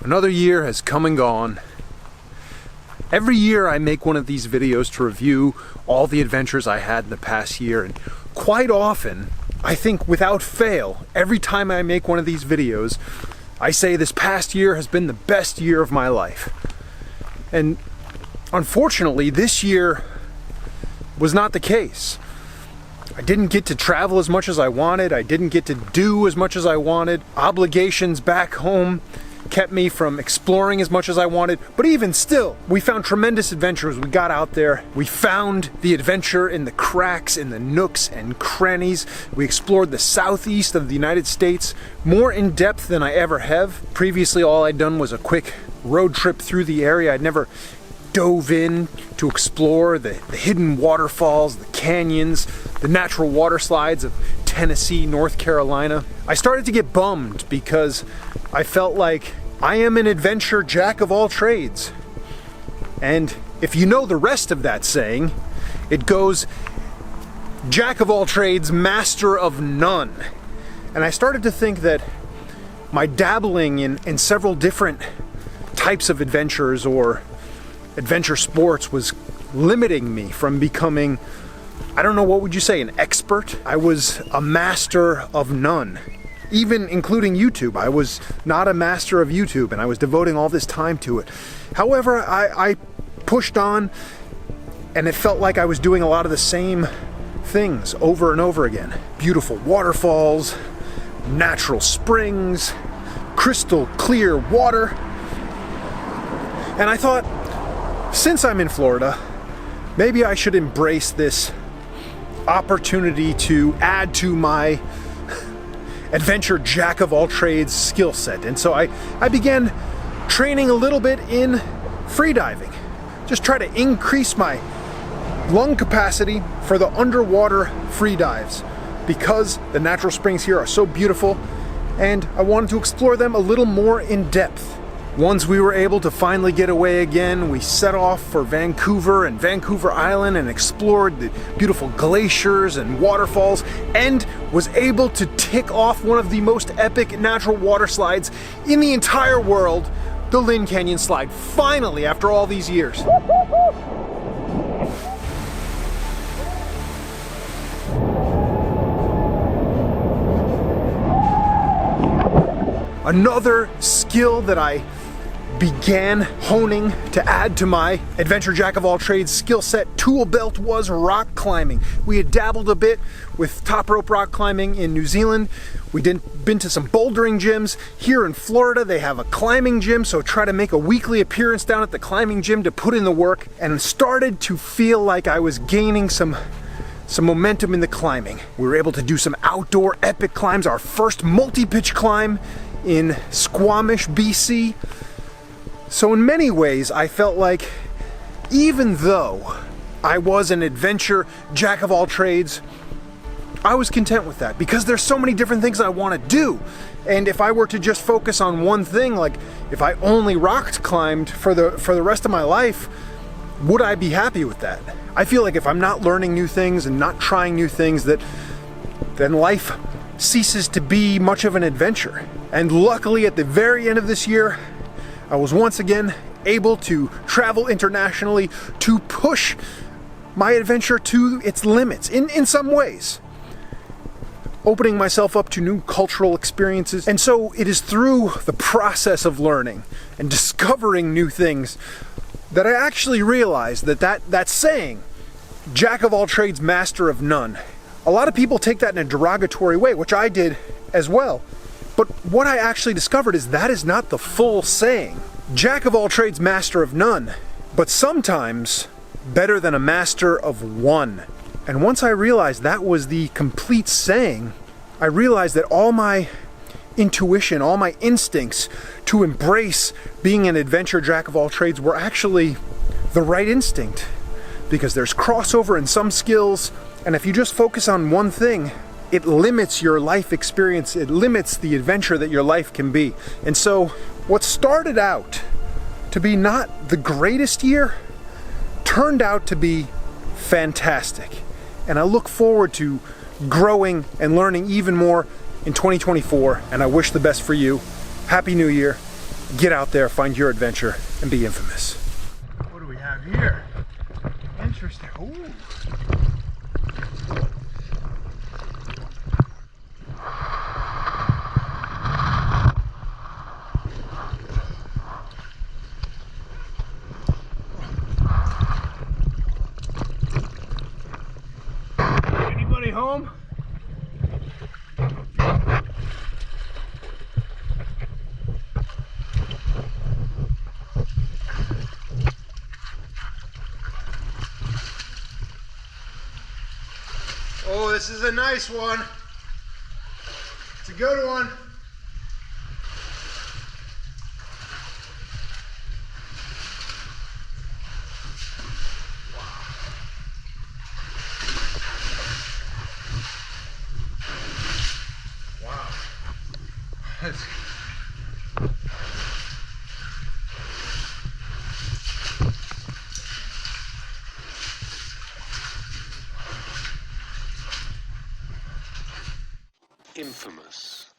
Another year has come and gone. Every year I make one of these videos to review all the adventures I had in the past year, and quite often, I think without fail, every time I make one of these videos, I say this past year has been the best year of my life. And unfortunately, this year was not the case. I didn't get to travel as much as I wanted. I didn't get to do as much as I wanted. Obligations back home kept me from exploring as much as I wanted. But even still, we found tremendous adventures. We got out there. We found the adventure in the cracks, in the nooks and crannies. We explored the southeast of the United States more in depth than I ever have. Previously, all I'd done was a quick road trip through the area. I'd never dove in to explore the hidden waterfalls, the canyons, the natural water slides of Tennessee, North Carolina. I started to get bummed because I felt like I am an adventure jack of all trades. And if you know the rest of that saying, it goes, jack of all trades, master of none. And I started to think that my dabbling in several different types of adventures or adventure sports was limiting me from becoming, I don't know, what would you say, an expert? I was a master of none. Even including YouTube. I was not a master of YouTube, and I was devoting all this time to it. However, I pushed on, and it felt like I was doing a lot of the same things over and over again. Beautiful waterfalls, natural springs, crystal clear water. And I thought, since I'm in Florida, maybe I should embrace this opportunity to add to my adventure jack of all trades skill set. And so I began training a little bit in freediving. Just try to increase my lung capacity for the underwater free dives because the natural springs here are so beautiful, and I wanted to explore them a little more in depth. Once we were able to finally get away again, we set off for Vancouver and Vancouver Island and explored the beautiful glaciers and waterfalls, and was able to tick off one of the most epic natural water slides in the entire world, the Lynn Canyon Slide, finally after all these years. Another skill that I began honing to add to my adventure jack of all trades skill set tool belt was rock climbing. We had dabbled a bit with top rope rock climbing in New Zealand. We'd been to some bouldering gyms. Here in Florida, they have a climbing gym, so try to make a weekly appearance down at the climbing gym to put in the work, and started to feel like I was gaining some momentum in the climbing. We were able to do some outdoor epic climbs. Our first multi-pitch climb in Squamish, BC. So in many ways, I felt like even though I was an adventure jack of all trades, I was content with that because there's so many different things I want to do. And if I were to just focus on one thing, like if I only rock climbed for the rest of my life, would I be happy with that? I feel like if I'm not learning new things and not trying new things, then life ceases to be much of an adventure. And luckily at the very end of this year, I was once again able to travel internationally to push my adventure to its limits in some ways, opening myself up to new cultural experiences. And so it is through the process of learning and discovering new things that I actually realized that saying, jack of all trades, master of none, a lot of people take that in a derogatory way, which I did as well. But what I actually discovered is that is not the full saying. Jack of all trades, master of none, but sometimes better than a master of one. And once I realized that was the complete saying, I realized that all my intuition, all my instincts to embrace being an adventure jack of all trades were actually the right instinct, because there's crossover in some skills, and if you just focus on one thing, it limits your life experience, it limits the adventure that your life can be. And so what started out to be not the greatest year turned out to be fantastic. And I look forward to growing and learning even more in 2024, and I wish the best for you. Happy New Year. Get out there, find your adventure, and be infamous. What do we have here? Interesting. Ooh. Anybody home? Oh, this is a nice one. It's a good one. Wow. Infamous.